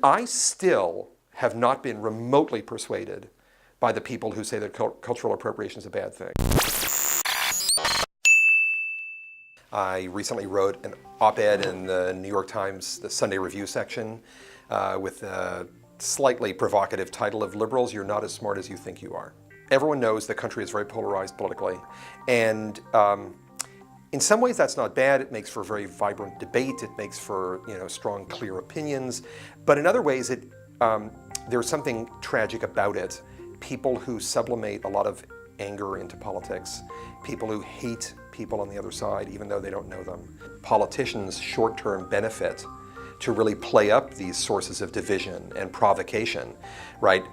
I still have not been remotely persuaded by the people who say that cultural appropriation is a bad thing. I recently wrote an op-ed in the New York Times, the Sunday Review section, with a slightly provocative title of "Liberals, You're Not as Smart as You Think You Are." Everyone knows the country is very polarized politically, and in some ways that's not bad. It makes for a very vibrant debate. It makes for strong, clear opinions. But in other ways, there's something tragic about it. People who sublimate a lot of anger into politics, people who hate people on the other side even though they don't know them. Politicians' short-term benefit to really play up these sources of division and provocation, right?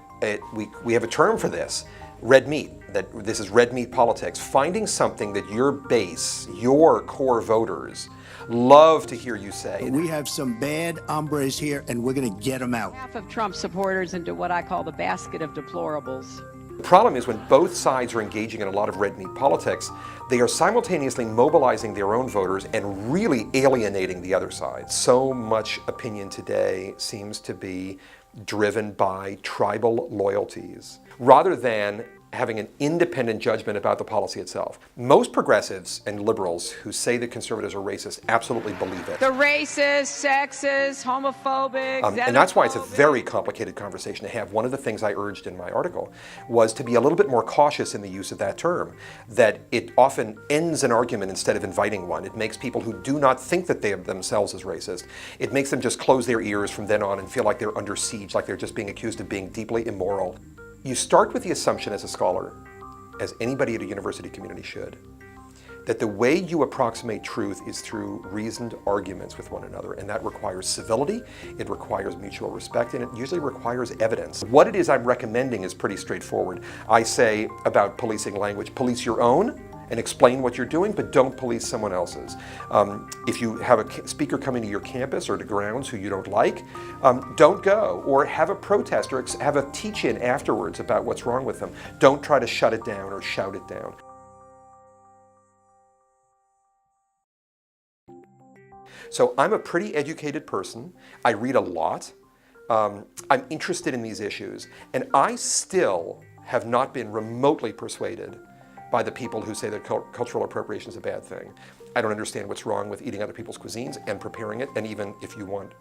We have a term for this, red meat, that this is red meat politics, finding something that your base, your core voters, love to hear you say. We have some bad hombres here, and we're going to get them out. Half of Trump supporters into what I call the basket of deplorables. The problem is when both sides are engaging in a lot of red meat politics, they are simultaneously mobilizing their own voters and really alienating the other side. So much opinion today seems to be driven by tribal loyalties rather than having an independent judgment about the policy itself. Most progressives and liberals who say that conservatives are racist absolutely believe it. The racist, sexist, homophobic, and that's why it's a very complicated conversation to have. One of the things I urged in my article was to be a little bit more cautious in the use of that term, that it often ends an argument instead of inviting one. It makes people who do not think that they are themselves as racist, it makes them just close their ears from then on and feel like they're under siege, like they're just being accused of being deeply immoral. You start with the assumption as a scholar, as anybody at a university community should, that the way you approximate truth is through reasoned arguments with one another, and that requires civility, it requires mutual respect, and it usually requires evidence. What it is I'm recommending is pretty straightforward. I say about policing language, police your own, and explain what you're doing, but don't police someone else's. If you have a speaker coming to your campus or to grounds who you don't like, don't go, or have a protest, or have a teach-in afterwards about what's wrong with them. Don't try to shut it down or shout it down. So I'm a pretty educated person. I read a lot. I'm interested in these issues, and I still have not been remotely persuaded by the people who say that cultural appropriation is a bad thing. I don't understand what's wrong with eating other people's cuisines and preparing it, and even if you want,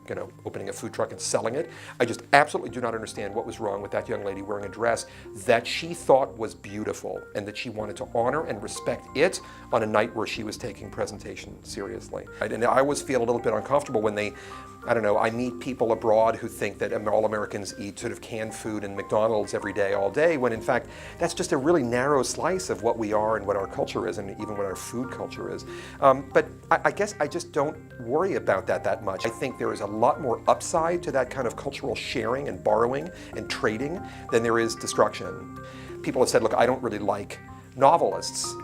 opening a food truck and selling it. I just absolutely do not understand what was wrong with that young lady wearing a dress that she thought was beautiful and that she wanted to honor and respect it on a night where she was taking presentation seriously. And I always feel a little bit uncomfortable when I meet people abroad who think that all Americans eat sort of canned food and McDonald's every day, all day, when in fact, that's just a really narrow slice of what we are and what our culture is, and even what our food culture is. But I guess I just don't worry about that much. I think there is a lot more upside to that kind of cultural sharing and borrowing and trading than there is destruction. People have said, look, I don't really like novelists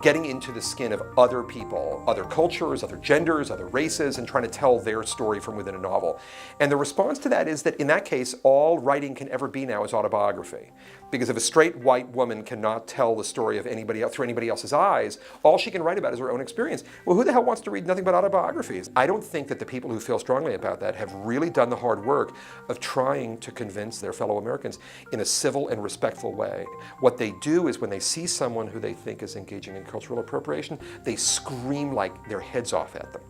getting into the skin of other people, other cultures, other genders, other races, and trying to tell their story from within a novel. And the response to that is that in that case, all writing can ever be now is autobiography. Because if a straight white woman cannot tell the story of anybody else through anybody else's eyes, all she can write about is her own experience. Well, who the hell wants to read nothing but autobiographies? I don't think that the people who feel strongly about that have really done the hard work of trying to convince their fellow Americans in a civil and respectful way. What they do is when they see someone who they think is engaging in cultural appropriation, they scream like their heads off at them.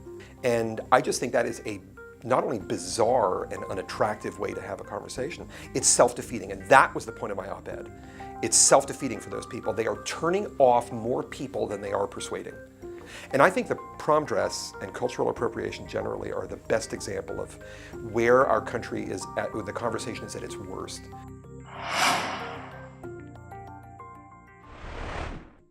And I just think that is a not only bizarre and unattractive way to have a conversation, it's self-defeating. And that was the point of my op-ed. It's self-defeating for those people. They are turning off more people than they are persuading. And I think the prom dress and cultural appropriation generally are the best example of where our country is at, the conversation is at its worst.